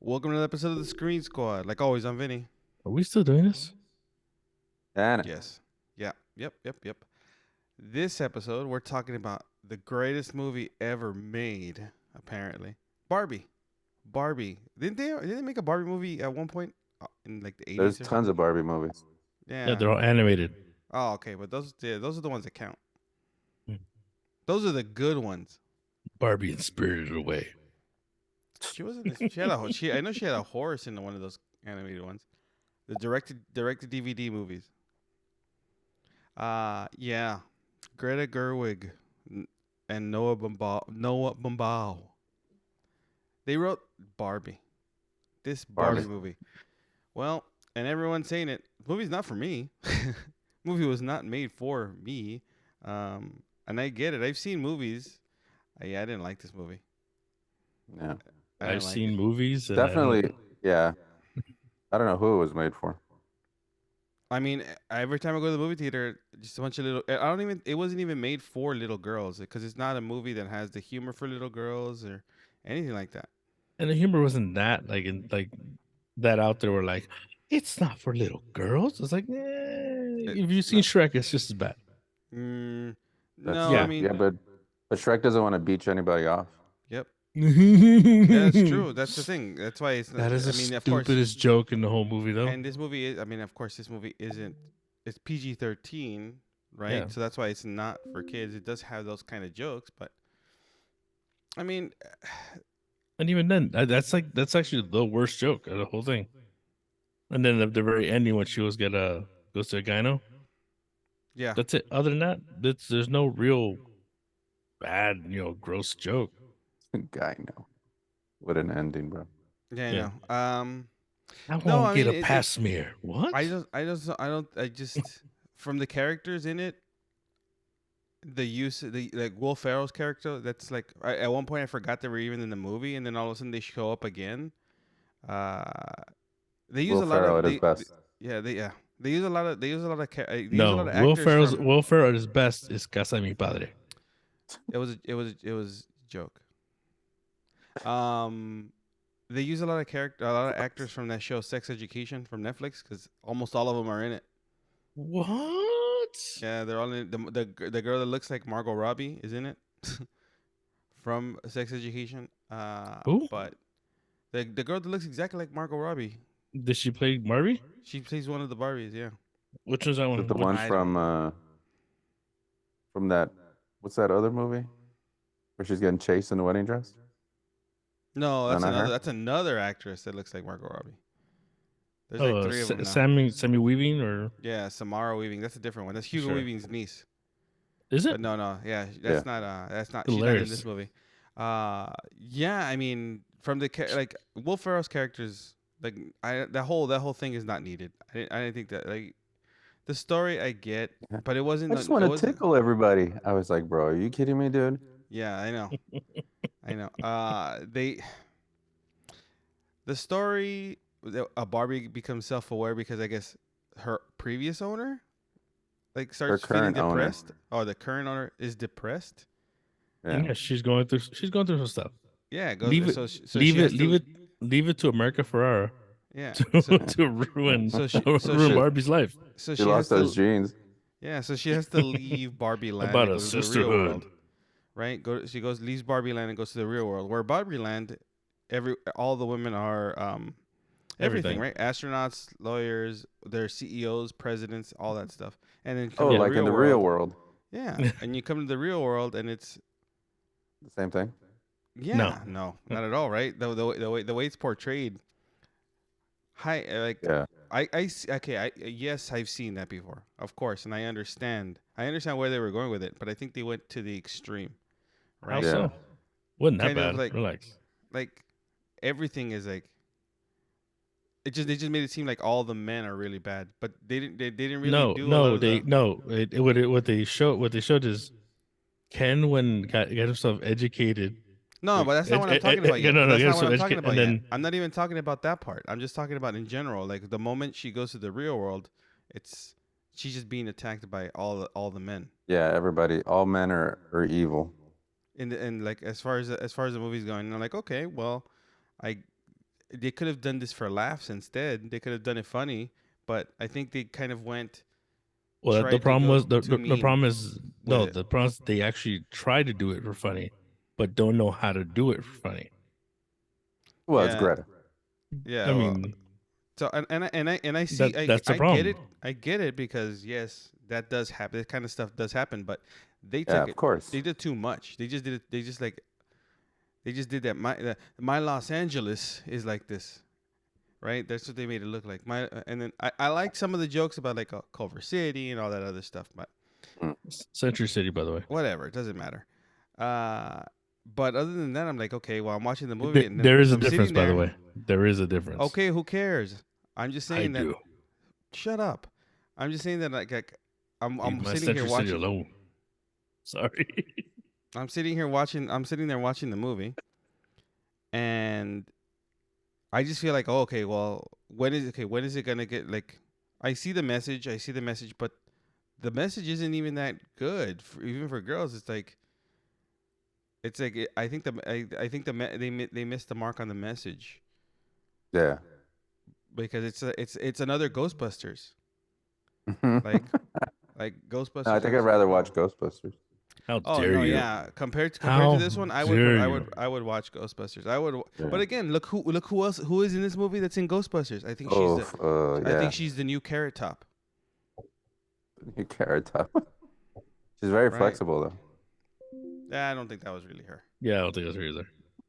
Welcome to the episode of the Screen Squad. Like always, I'm Vinny. Are we still doing this? And Yes. Yeah. Yep. This episode, we're talking about the greatest movie ever made. Apparently, Barbie. Barbie. Didn't they make a Barbie movie at one point in like the there's 80s or tons something? of Barbie movies. Yeah, Yeah. they're all animated. Oh, okay. But those are the ones that count. Mm. Those are the good ones. Barbie and Spirited Away. She wasn't. She had a. She. I know she had a horse in one of those animated ones. The directed DVD movies. Yeah. Greta Gerwig and Noah Baumbach. They wrote Barbie. This Barbie Barbie. movie. Well, and everyone's saying it. The movie's not for me. Movie was not made for me. And I get it. I've seen movies. Yeah, I didn't like this movie. Yeah, I I've didn't like it. seen movies and definitely. Yeah, I don't know who it was made for. I mean, every time I go to the movie theater, just a bunch of little. I don't even. It wasn't even made for little girls because it's not a movie that has the humor for little girls or anything like that. the humor wasn't that like that out there. Were like, it's not for little girls. It's like, if you've It's seen not. Shrek, it's just as bad. Mm, That's no, I Yeah. true. mean, Yeah, but Shrek doesn't want to beach anybody off. yep. Yeah, that's That true. That's the thing. That's why it's. is I the mean, of course, stupidest joke in the whole movie, though. and this movie is. I mean, of course, this movie isn't. It's PG-13, Yeah, right? So that's why it's not for kids. It does have those kind of jokes, but I mean, and even then, that's actually the worst joke of the whole thing. And then at the very ending, when she goes to a gyno, yeah, that's it. Other than that, there's no real bad, gross joke. Guy, no. What an ending, bro. yeah, I Yeah. know. I No, won't I get mean, a pass smear. What? I just from the characters in it, the use the like Will Ferrell's character. That's like at one point I forgot they were even in the movie, and then all of a sudden they show up again. Uh, they use Will a lot Ferrell of at his best. they use a lot of they use a lot No, of actors from. Will Ferrell at his best is Casa de Mi Padre. It was a joke. Um, they use a lot of actors from that show Sex Education from Netflix because almost all of them are in it. What? Yeah, they're all in it. The girl that looks like Margot Robbie is in it from Sex Education. Who? But the girl that looks exactly like Margot Robbie, Did she play Barbie? she plays one of the Barbies. Yeah. Which was that Is one? it the one I don't from that? What's that other movie where she's getting chased in the wedding dress? No, No, not her. that's another actress that looks like Margot Robbie. There's like three of them now. Sammy Weaving or Yeah, Samara Weaving. That's a different one. That's Hugo Sure. Weaving's niece. is it? But no. Yeah, Yeah. that's not. She's not in Hilarious. this movie. Yeah. I mean, from the like Will Ferrell's characters, like that whole thing is not needed. I didn't think that like the story I get, Yeah. but it wasn't. I just It want to wasn't. tickle everybody. I was like, bro, are you kidding me, dude? Yeah, I know. I know. The story. A Barbie becomes self-aware because I guess her previous owner like starts feeling current owner. depressed. Oh, the current owner is depressed. Yeah. Yeah, she's going through some stuff. Yeah, it goes. Leave it, So she has to, leave it to America Ferrara Yeah. to, So to ruin so she ruin Barbie's life. so She she has lost those to jeans. yeah. So she has to leave Barbie Land About and a go to the real sisterhood. world. Right. She goes leaves Barbie Land and goes to the real world. Where Barbie Land, all the women are everything, Everything. right? Astronauts, lawyers, they're CEOs, presidents, all that stuff. And then Oh, come to the like real in the world. real world. Yeah. And you come to the real world and it's The same thing. yeah, no, not at all, right? The way it's portrayed. Yeah. Yes, I've seen that before, of course, and I understand where they were going with it, but I think they went to the extreme, How right? Yeah. so? Wasn't that Kind of bad? like- Relax. Like everything is like they just made it seem like all the men are really bad, but they didn't really No, do a lot no, of they the, no. What they showed is Ken when got himself educated. no, but that's not what I'm talking about yet. No, That's get not what I'm himself talking educated, about and yet. then I'm not even talking about that part. I'm just talking about in general. Like the moment she goes to the real world, it's she's just being attacked by all the men. Yeah. Everybody, all men are evil. And like as far as the movie's going, I'm like, okay, well, I they could have done this for laughs instead. They could have done it funny, but I think they kind of went Well, the tried to problem was go too the mean problem is with no, it. the problem is they actually try to do it for funny, but don't know how to do it for funny. Well, it's Yeah, Greta. yeah. I Well, mean, so and I see that's the I get problem. it. I get it because yes, that does happen. That kind of stuff does happen, but they Yeah, took of it. course. They did too much. They just did it. They just did that. My Los Angeles is like this, right? That's what they made it look like. And then I like some of the jokes about like Culver City and all that other stuff, but Mm. Century City, by the way. whatever, it doesn't matter. Uh, but other than that, I'm like, okay, well, I'm watching the movie, and then There is so a I'm difference, sitting by the there. way. There is a difference. Okay, who cares? I'm just I saying that. do. Shut up. I'm just saying that Leave I'm my sitting here Century City watching. alone. Sorry. I'm sitting here watching. I'm sitting there watching the movie, and I just feel like, oh, okay, well, when is it gonna get like? I see the message. I see the message, but the message isn't even that good. Even for girls, it's like I think they missed the mark on the message Yeah. because it's another Ghostbusters. No, Like like Ghostbusters. I think I'd rather watch Ghostbusters. How Oh dare no, you? yeah. Compared to How this one, dare you? I would watch Ghostbusters. I would, Yeah. but again, look who else who is in this movie that's in Ghostbusters. I think I yeah. think she's the new Carrot Top. You Carrot Top. She's very Right. flexible though. Yeah, I don't think that was really her. Yeah, I don't think that's her either.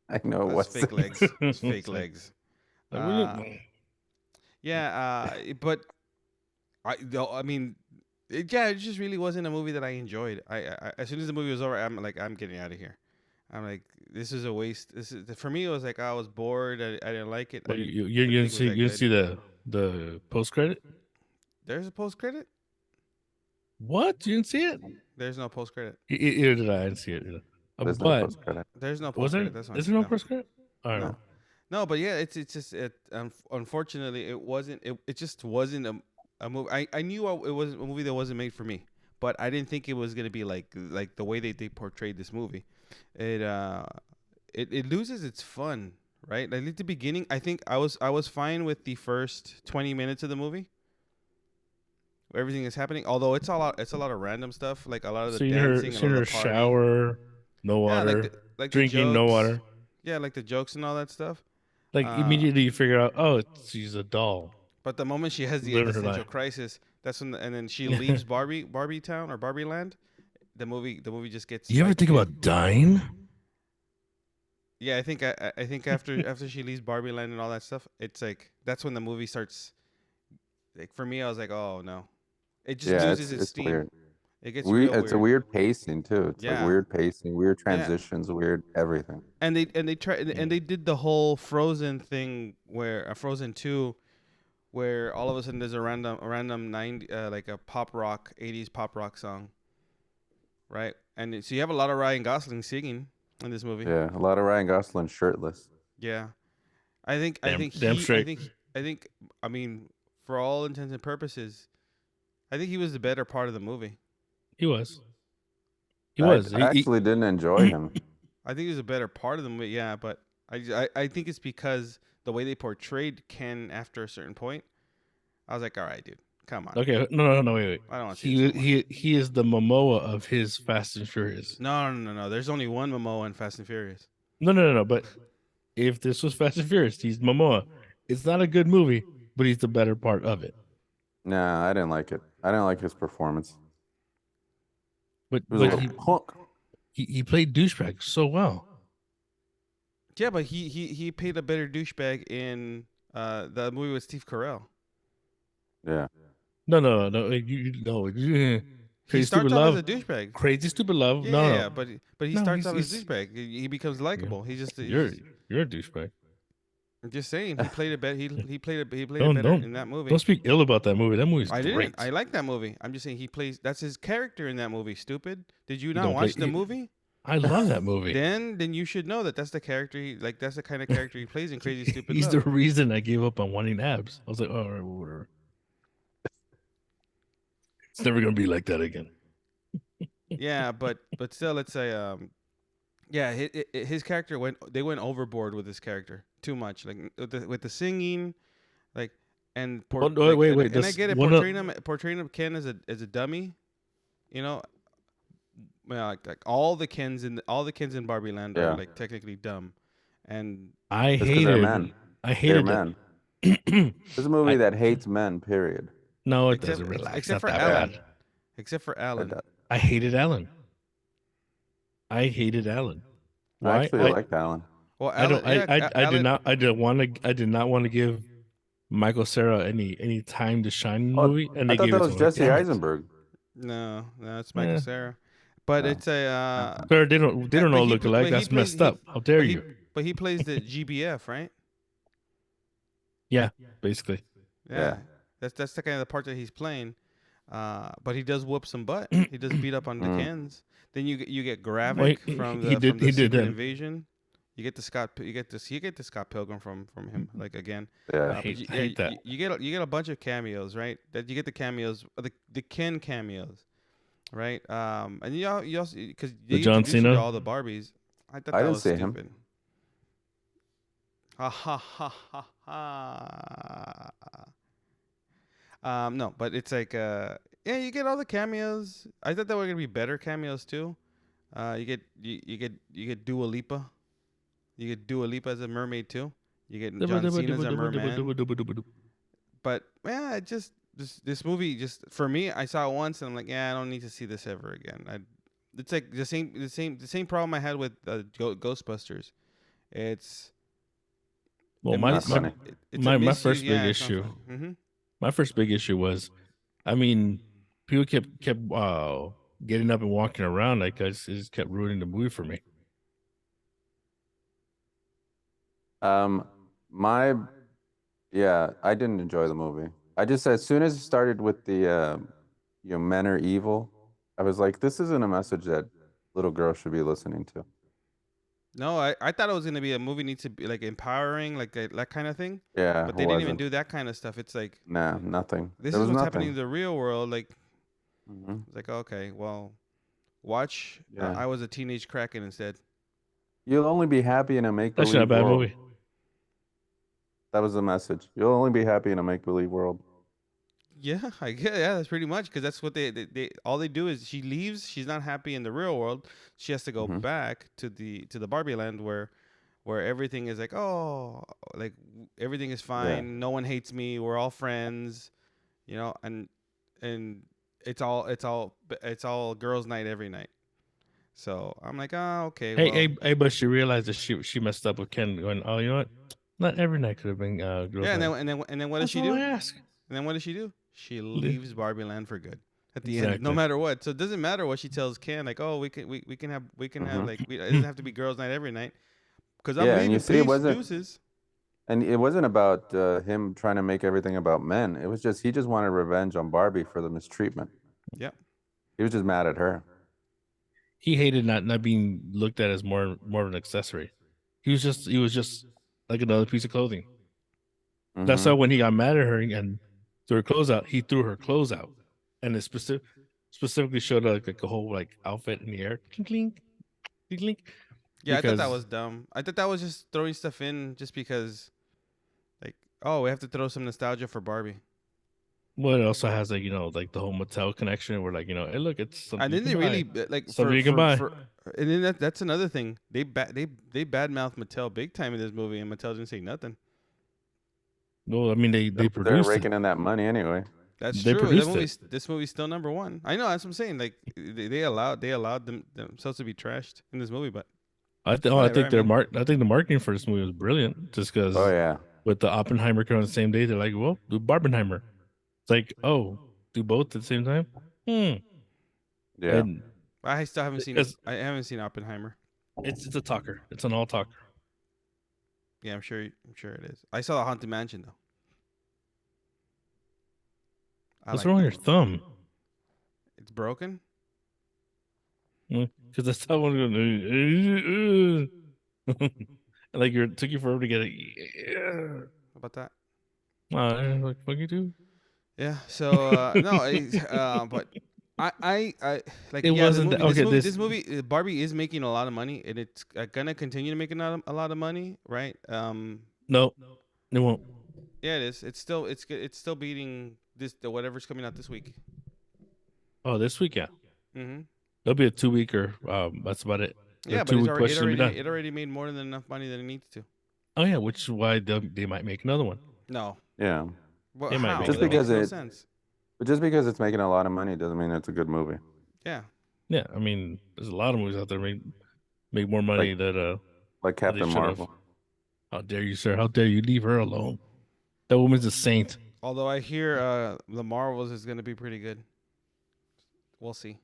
I know That's what's fake legs. It's fake legs. Like, Yeah, but I mean, it just really wasn't a movie that I enjoyed. I as soon as the movie was over, I'm like, I'm getting out of here. I'm like, this is a waste. This is for me. It was like I was bored. I didn't like it. I But didn't, you didn't didn't think it was see that you good. didn't see the post credit? There's a post credit. What? You didn't see it? There's no post credit. Either did I. I didn't see it. Either. There's no But post credit. There's no was post there? credit. That's fine. Is there no No. post credit? I don't No. know. No, but yeah, it's just unfortunately it wasn't it just wasn't a movie. I knew it was a movie that wasn't made for me, but I didn't think it was gonna be like the way they portrayed this movie. It loses its fun, right? Like at the beginning, I think I was fine with the first 20 minutes of the movie. Where everything is happening, although it's a lot of random stuff, like a lot of the Seen dancing, a lot her of the party. shower, no Yeah, water, like drinking, the no jokes. water. Yeah, like the jokes and all that stuff. Like immediately you figure out, oh, she's a doll. But the moment she has the Living her existential life. crisis, that's when, and then she leaves Barbie Town or Barbie Land. The movie just gets. You ever like, think about dying? Yeah, I think I think after she leaves Barbie Land and all that stuff, it's like that's when the movie starts. Like for me, I was like, oh no, it just Yeah, loses its it's steam. weird. It gets real It's a weird. weird pacing too. It's like Yeah. weird pacing, weird Yeah. transitions, weird everything. And they tried and they did the whole Frozen thing where Frozen 2, where all of a sudden there's a random 90 like a pop rock 80s pop rock song, right? And so you have a lot of Ryan Gosling singing in this movie. Yeah, a lot of Ryan Gosling shirtless. Yeah. I think Damn straight. I mean, for all intents and purposes, I think he was the better part of the movie. He was. He I was. actually didn't enjoy him. I think he was a better part of the movie, yeah, but I think it's because the way they portrayed Ken after a certain point, I was like, all right, dude, come on. Okay, no, wait. I don't want to see this anymore. He is the Momoa of his Fast and Furious. No. There's only one Momoa in Fast and Furious. No. But if this was Fast and Furious, he's Momoa. It's not a good movie, but he's the better part of it. Nah, I didn't like it. I didn't like his performance. But He was a little punk. he played douchebag so well. Yeah, but he played a better douchebag in the movie with Steve Carell. Yeah. No. Crazy He starts Stupid off Love. as a douchebag. Crazy Stupid Love. Yeah, no. yeah, but he No, starts off as a he's- douchebag. He becomes likable. He's just You're a douchebag. I'm just saying he played it better. He played it better Don't- in that movie. Don't speak ill about that movie. That movie's I great. didn't. I like that movie. I'm just saying he plays. That's his character in that movie. Stupid. Did you He not don't watch play- the he- movie? I love that movie. Then you should know that that's the character. That's the kind of character he plays in Crazy Stupid He's Love. the reason I gave up on wanting abs. I was like, oh, all right, whatever. It's never gonna be like that again. Yeah, but still, let's say, yeah, his character went overboard with his character. too much. Like with the singing, like Oh, wait, wait, wait. and I This get it one of portraying of Ken as a dummy. You know, well, like all the Kens in Barbie Land are Yeah. like technically dumb, and I It's because they're hated. men. I They're hated it. men. This is a movie I that hates men. Period. no, it except doesn't. Relax, except not for that Yeah. Alan, bad. except for I, Alan. d- I hated Alan. I hated Alan. I Why? actually liked Alan. Well, I don't. Alan, yeah, I did Alan. not. I did not want to give Michael Cera any time to shine in the Oh, movie, and I they thought gave that it to was him. Like, Jesse damn it. Eisenberg. No, it's Michael Eh, Cera, but Oh. it's a Sir, they don't all look alike. but he That's plays messed up. How dare but he you? but he plays the GBF, right? Yeah, basically. Yeah, that's the kind of the part that he's playing. But he does whoop some butt. He does beat up on the Mm. Kens. Then you get Well, Gravik from the he did Secret that. Invasion. You get the Scott Pilgrim from him like again. Yeah. I hate, But I hate that. you get a bunch of cameos, right? That you get the cameos, the Ken cameos, right? And you also because they The John introduced you to Cena? all the Barbies. I thought I that didn't was see him. stupid. Ha ha ha ha ha. No, but it's like yeah, you get all the cameos. I thought there were gonna be better cameos too. You get Dua Lipa. You get Dua Lipa as a mermaid too. You get John Cena as a merman. But yeah, it just this movie just for me, I saw it once and I'm like, yeah, I don't need to see this ever again. It's like the same problem I had with Ghostbusters. It's Well, it my Not miss funny. it's my a my misuse. first big Yeah, it's not issue. funny. Mm-hmm. My first big issue was, I mean, people kept getting up and walking around. Like it just kept ruining the movie for me. My yeah, I didn't enjoy the movie. I just as soon as it started with the men are evil, I was like, this isn't a message that little girls should be listening to. No, I thought it was gonna be a movie needs to be like empowering, like that kind of thing. Yeah, But it they didn't even wasn't. do that kind of stuff. It's like Nah, nothing. this There is was what's happening in nothing. the real world. Like Hmm. it's like okay, well, watch. Yeah. I was a teenage kraken instead. You'll only be happy in a That's not a make-believe bad world. movie. That was the message. You'll only be happy in a make-believe world. Yeah, I get. Yeah, that's pretty much because that's what they all they do is she leaves. She's not happy in the real world. She has to go Mhm. back to the Barbie land where everything is like like everything is fine. No one hates me. We're all friends. You know, and it's all girls' night every night. So I'm like, okay, Hey, well, but she realized that she messed up with Ken. Going, oh, you know what? Not every night could have been girls' yeah. night. And then what does That's she all do? I ask. And then what does she do? She Li- leaves Barbie Land for good at the end, no Exactly. matter what. So it doesn't matter what she tells Ken, like, oh, we can have Mhm. like it doesn't have to be girls' night every night because I'm Yeah, and you leaving. see, it Peace, wasn't, deuces. and it wasn't about him trying to make everything about men. It was just he just wanted revenge on Barbie for the mistreatment. Yep. He was just mad at her. He hated not being looked at as more of an accessory. He was just like another piece of clothing. That's Mhm. why when he got mad at her and threw her clothes out, he threw her clothes out, and it specifically showed like a whole like outfit in the air, clink clink, clink clink. Yeah, I thought that Because was dumb. I thought that was just throwing stuff in just because, like, oh, we have to throw some nostalgia for Barbie. well, it also has like like the whole Mattel connection, where like hey, look, it's something And you then can they buy. really like Something you can buy. and then that's another thing. They badmouth Mattel big time in this movie, and Mattel didn't say nothing. Well, I mean they They're produced it. raking in that money anyway. That's They true. produced it. This movie's still number one. I know. That's what I'm saying. Like they allowed themselves to be trashed in this movie, but I whatever, think I think the marketing for this movie was brilliant. Just because Oh yeah. with the Oppenheimer coming on the same day, they're like, well, do Barbenheimer. It's like, oh, do both at the same time? Yeah. And I still haven't seen. Because- I haven't seen Oppenheimer. it's a talker. It's an all talker. Yeah, I'm sure it is. I saw the Haunted Mansion though. I What's like wrong that with your thumb? It's broken. Because that's how one going. Like it took you forever to get it. How about that? Like fuck you too. Yeah. So no, but I like It yeah. wasn't that, okay. This movie, Barbie is making a lot of money, and it's gonna continue to make a lot of money, right? No, it won't. Yeah, it is. It's still beating the whatever's coming out this week. Oh, this week, yeah. Mm-hmm. It'll be a 2-weeker. That's about it. Yeah, A but 2-week push to be done. it already made more than enough money that it needs to. Oh yeah, which is why they might make another one. No. Yeah. Well, They might how? make Just That because makes no sense. But just because it's making a lot of money doesn't mean it's a good movie. Yeah. Yeah, I mean, there's a lot of movies out there make more money that Like that they Captain should have. Marvel. How dare you, sir? How dare you leave her alone? That woman's a saint. Although I hear the Marvels is gonna be pretty good. We'll see.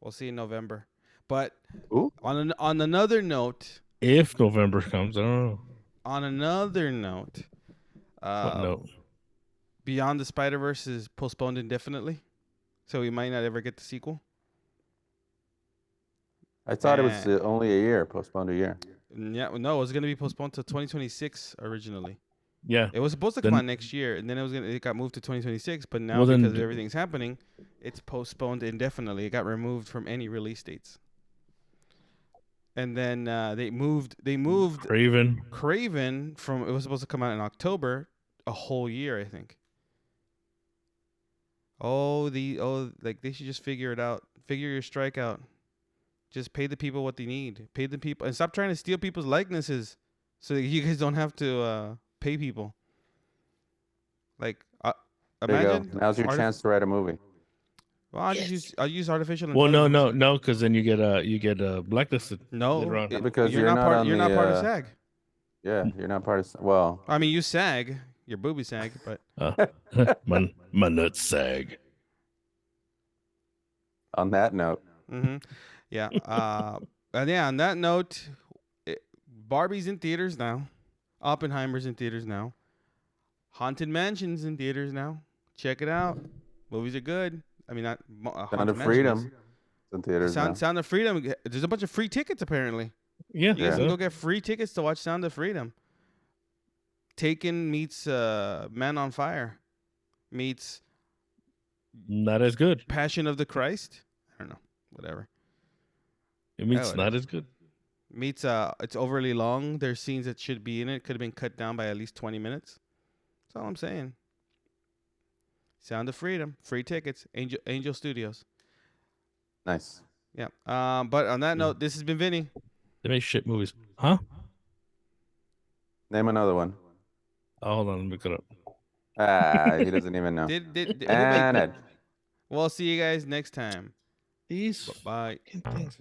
We'll see in November. But Ooh. on another note, If November comes, I don't know. on another note, What note? Beyond the Spider-Verse is postponed indefinitely, so we might not ever get the sequel. I thought it was only a year, postponed a year. Yeah, no, it was gonna be postponed to 2026 originally. Yeah. It was supposed to come out next year, and then it got moved to 2026. But now because everything's happening, it's postponed indefinitely. It got removed from any release dates. And then they moved Craven from, it was supposed to come out in October, a whole year, I think. Like they should just figure it out. Figure your strike out. Just pay the people what they need. Pay the people and stop trying to steal people's likenesses, so that you guys don't have to pay people. Like imagine. Now's your chance to write a movie. Well, I'll use artificial Well, intelligence. no, because then you get blacklisted. No, because you're not part of SAG. Yeah, you're not part of. Well, I mean, you SAG, your booby SAG, but my nuts sag. On that note, yeah, and yeah. On that note, Barbie's in theaters now. Oppenheimer's in theaters now. Haunted Mansion's in theaters now. Check it out. Movies are good. I mean, not Sound of Freedom. In theaters now. Sound of Freedom. There's a bunch of free tickets apparently. Yeah, you guys can go get free tickets to watch Sound of Freedom. Taken meets Man on Fire meets not as good. Passion of the Christ. I don't know. Whatever. It means not as good. Meets it's overly long. There's scenes that should be in it. Could have been cut down by at least 20 minutes. That's all I'm saying. Sound of Freedom. Free tickets. Angel Studios. Nice. Yeah. But on that note, this has been Vinny. They make shit movies. Huh? Name another one. Oh, hold on, let me look it up. He doesn't even know. And we'll see you guys next time. These Bye. things.